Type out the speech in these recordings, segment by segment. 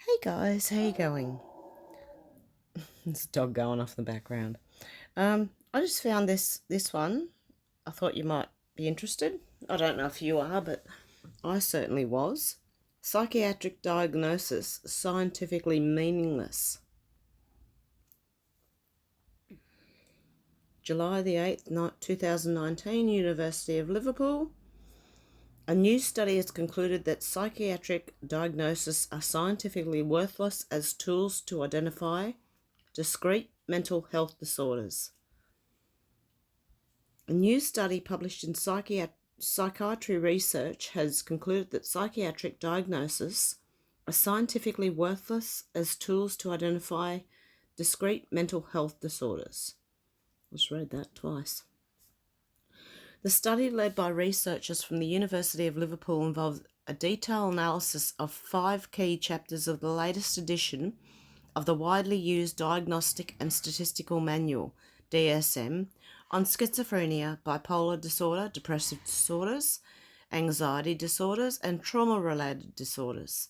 Hey guys, how you going? There's a dog going off in the background. I just found this one. I thought you might be interested. I don't know if you are, but I certainly was. Psychiatric diagnosis scientifically meaningless. July the 8th, 2019, University of Liverpool. A new study has concluded that psychiatric diagnoses are scientifically worthless as tools to identify discrete mental health disorders. A new study published in Psychiatry Research has concluded that psychiatric diagnoses are scientifically worthless as tools to identify discrete mental health disorders. I just read that twice. The study, led by researchers from the University of Liverpool, involved a detailed analysis of 5 key chapters of the latest edition of the widely used Diagnostic and Statistical Manual, DSM, on schizophrenia, bipolar disorder, depressive disorders, anxiety disorders, and trauma-related disorders.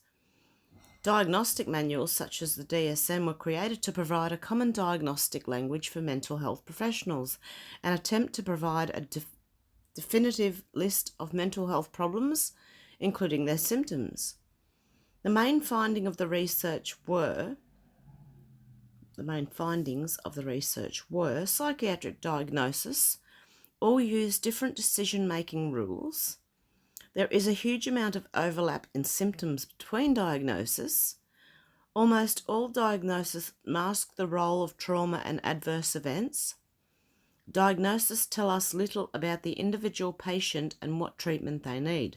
Diagnostic manuals such as the DSM were created to provide a common diagnostic language for mental health professionals and attempt to provide a definitive list of mental health problems, including their symptoms. The main findings of the research were psychiatric diagnosis all use different decision-making rules. There is a huge amount of overlap in symptoms between diagnoses. Almost all diagnoses mask the role of trauma and adverse events. Diagnoses tell us little about the individual patient and what treatment they need.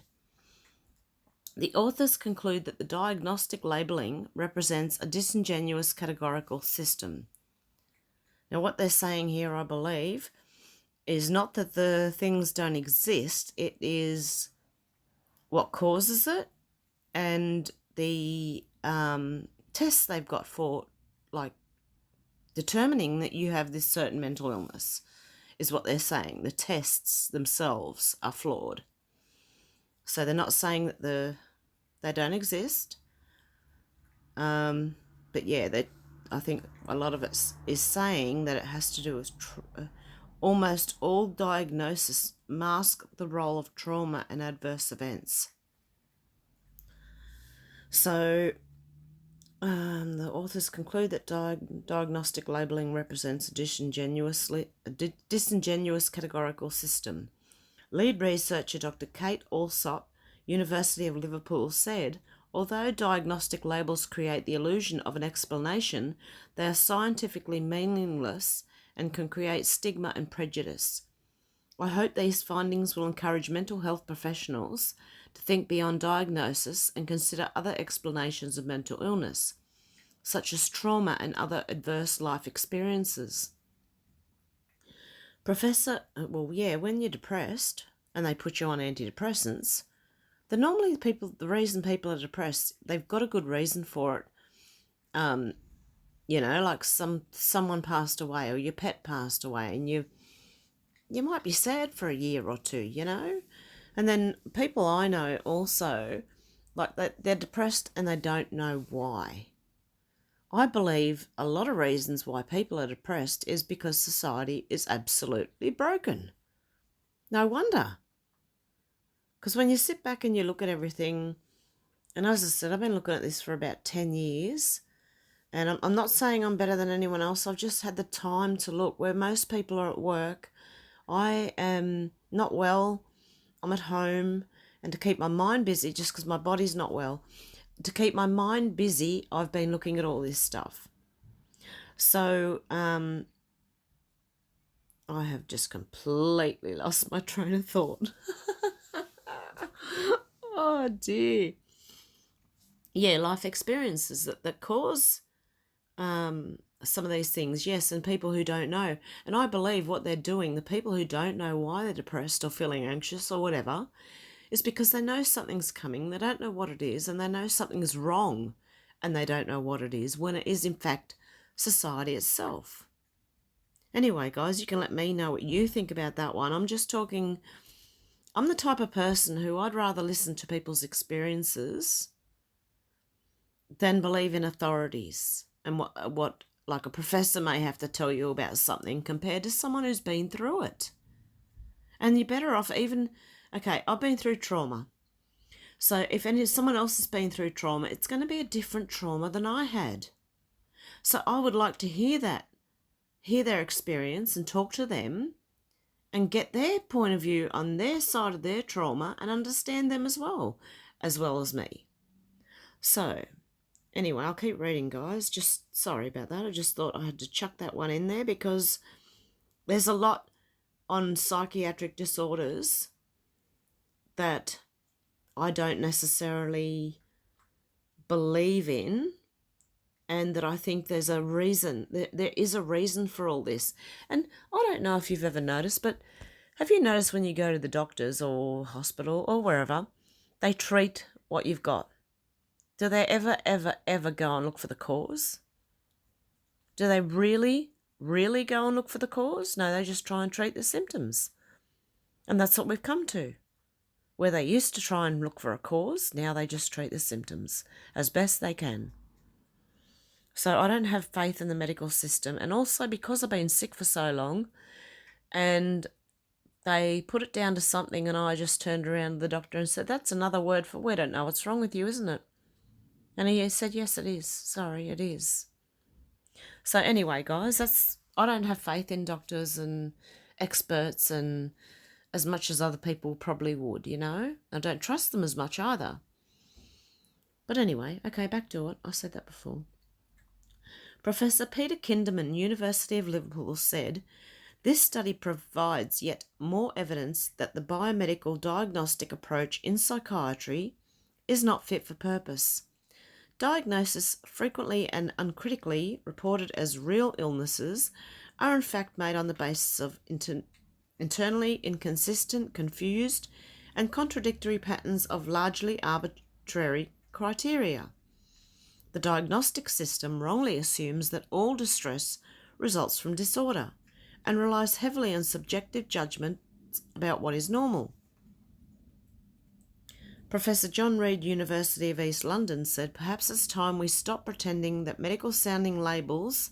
The authors conclude that the diagnostic labelling represents a disingenuous categorical system. Now, what they're saying here, I believe, is not that the things don't exist, it is what causes it and the tests they've got for, like, determining that you have this certain mental illness is what they're saying. The tests themselves are flawed. So they're not saying that they don't exist. But yeah, I think a lot of it is saying that it has to do with almost all diagnoses mask the role of trauma and adverse events. So the authors conclude that diagnostic labelling represents a disingenuous categorical system. Lead researcher Dr. Kate Alsop, University of Liverpool, said, although diagnostic labels create the illusion of an explanation, they are scientifically meaningless and can create stigma and prejudice. I hope these findings will encourage mental health professionals to think beyond diagnosis and consider other explanations of mental illness, such as trauma and other adverse life experiences. When you're depressed and they put you on antidepressants, the reason people are depressed, they've got a good reason for it. Like someone passed away or your pet passed away, and you might be sad for a year or two, And then people I know also, like they're depressed and they don't know why. I believe a lot of reasons why people are depressed is because society is absolutely broken. No wonder. Because when you sit back and you look at everything, and as I said, I've been looking at this for about 10 years, and I'm not saying I'm better than anyone else. I've just had the time to look. Where most people are at work, I am not well. I'm at home, and to keep my mind busy, just because my body's not well, to keep my mind busy, I've been looking at all this stuff. So I have just completely lost my train of thought. Oh dear. Yeah, life experiences that cause some of these things, yes, and people who don't know. And I believe what they're doing, the people who don't know why they're depressed or feeling anxious or whatever, is because they know something's coming, they don't know what it is, and they know something's wrong, and they don't know what it is, when it is, in fact, society itself. Anyway, guys, you can let me know what you think about that one. I'm the type of person who I'd rather listen to people's experiences than believe in authorities and what like a professor may have to tell you about something compared to someone who's been through it. And you're better off even, okay, I've been through trauma. So if someone else has been through trauma, it's going to be a different trauma than I had. So I would like to hear their experience and talk to them and get their point of view on their side of their trauma and understand them as well as me. So anyway, I'll keep reading, guys. Just sorry about that. I just thought I had to chuck that one in there because there's a lot on psychiatric disorders that I don't necessarily believe in, and that I think there's a reason. There is a reason for all this. And I don't know if you've ever noticed, but have you noticed when you go to the doctors or hospital or wherever, they treat what you've got? Do they ever go and look for the cause? Do they really go and look for the cause? No, they just try and treat the symptoms. And that's what we've come to. Where they used to try and look for a cause, now they just treat the symptoms as best they can. So I don't have faith in the medical system. And also because I've been sick for so long and they put it down to something and I just turned around to the doctor and said, that's another word for we don't know what's wrong with you, isn't it? And he said, yes, it is. Sorry, it is. So anyway, guys, I don't have faith in doctors and experts and as much as other people probably would, you know. I don't trust them as much either. But anyway, okay, back to it. I said that before. Professor Peter Kinderman, University of Liverpool, said, this study provides yet more evidence that the biomedical diagnostic approach in psychiatry is not fit for purpose. Diagnosis, frequently and uncritically reported as real illnesses, are in fact made on the basis of internally inconsistent, confused, and contradictory patterns of largely arbitrary criteria. The diagnostic system wrongly assumes that all distress results from disorder and relies heavily on subjective judgments about what is normal. Professor John Reed, University of East London, said, perhaps it's time we stop pretending that medical-sounding labels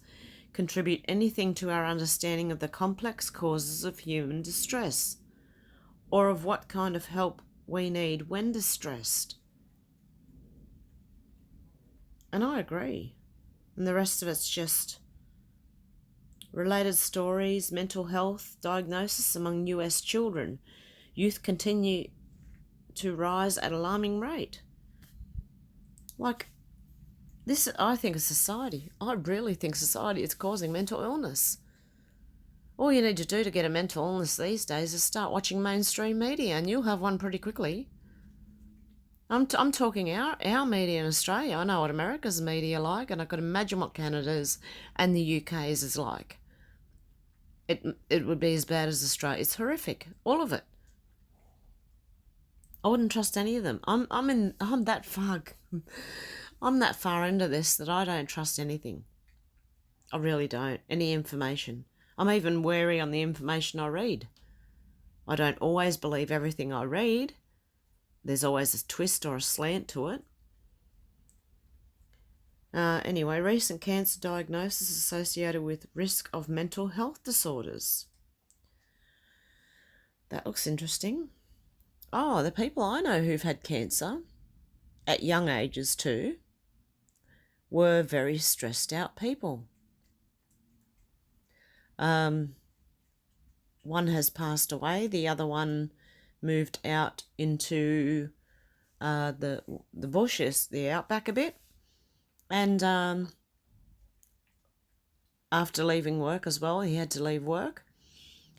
contribute anything to our understanding of the complex causes of human distress, or of what kind of help we need when distressed. And I agree. And the rest of it's just related stories, mental health diagnosis among US children. Youth continue to rise at alarming rate. Like, this, I think, is society. I really think society is causing mental illness. All you need to do to get a mental illness these days is start watching mainstream media and you'll have one pretty quickly. I'm talking our media in Australia. I know what America's media like, and I could imagine what Canada's and the UK's is like. It would be as bad as Australia. It's horrific, all of it. I wouldn't trust any of them. I'm that far into this that I don't trust anything. I really don't. Any information. I'm even wary on the information I read. I don't always believe everything I read. There's always a twist or a slant to it. Anyway, recent cancer diagnosis associated with risk of mental health disorders. That looks interesting. Oh, the people I know who've had cancer, at young ages too, were very stressed out people. One has passed away. The other one moved out into the bushes, the outback a bit. And after leaving work as well, he had to leave work.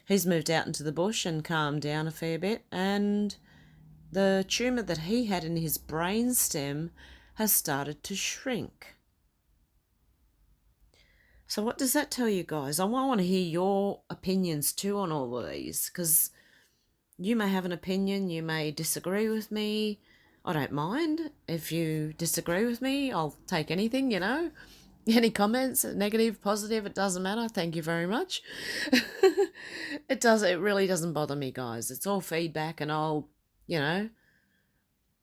He's moved out into the bush and calmed down a fair bit. And the tumour that he had in his brainstem has started to shrink. So what does that tell you guys? I want to hear your opinions too on all of these, because you may have an opinion, you may disagree with me. I don't mind. If you disagree with me, I'll take anything, you know. Any comments, negative, positive, it doesn't matter. Thank you very much. It really doesn't bother me, guys. It's all feedback, and I'll, you know,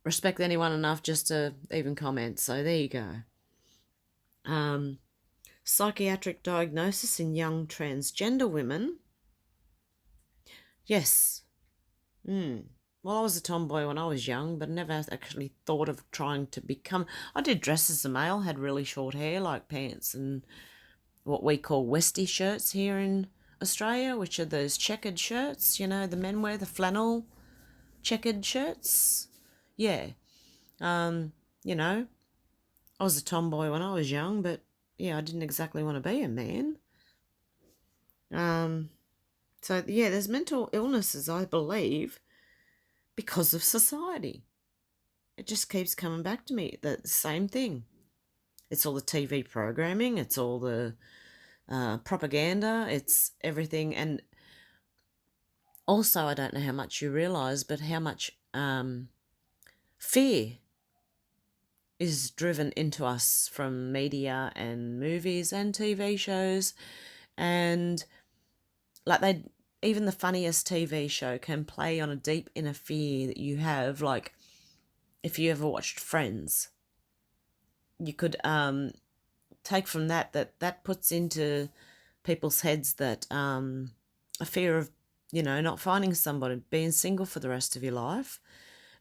respect anyone enough just to even comment. So there you go. Psychiatric diagnosis in young transgender women. Yes. Well, I was a tomboy when I was young, but never actually thought of trying to become. I did dress as a male, had really short hair, like pants and what we call Westie shirts here in Australia, which are those checkered shirts, the men wear the flannel checkered shirts. Yeah. You know, I was a tomboy when I was young, but yeah, I didn't exactly want to be a man. So yeah, there's mental illnesses, I believe, because of society. It just keeps coming back to me, the same thing. It's all the TV programming, it's all the propaganda, it's everything. And also, I don't know how much you realise, but how much fear is driven into us from media and movies and TV shows. And like even the funniest TV show can play on a deep inner fear that you have. Like if you ever watched Friends, you could take from that puts into people's heads that a fear of not finding somebody, being single for the rest of your life.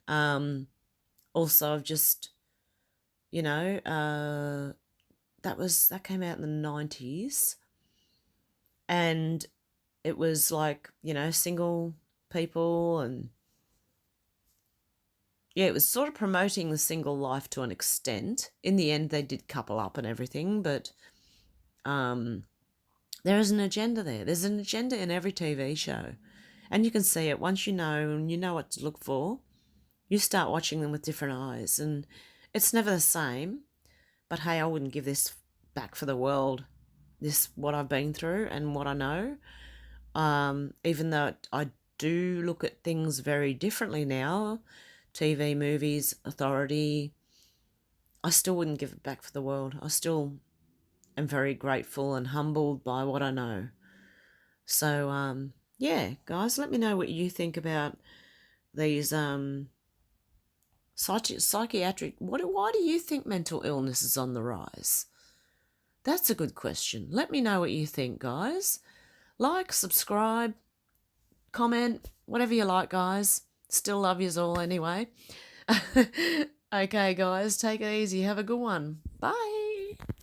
Also of just that came out in the 90s, and it was like single people, and yeah, it was sort of promoting the single life to an extent. In the end, they did couple up and everything, but there is an agenda there. There's an agenda in every TV show, and you can see it once you know, and you know what to look for. You start watching them with different eyes, and it's never the same. But hey, I wouldn't give this back for the world. What I've been through and what I know. Even though I do look at things very differently now, TV, movies, authority, I still wouldn't give it back for the world. I still am very grateful and humbled by what I know. So, yeah, guys, let me know what you think about these psychiatric. Why do you think mental illness is on the rise? That's a good question. Let me know what you think, guys. Like, subscribe, comment, whatever you like, guys. Still love yous all anyway. Okay, guys, take it easy. Have a good one. Bye.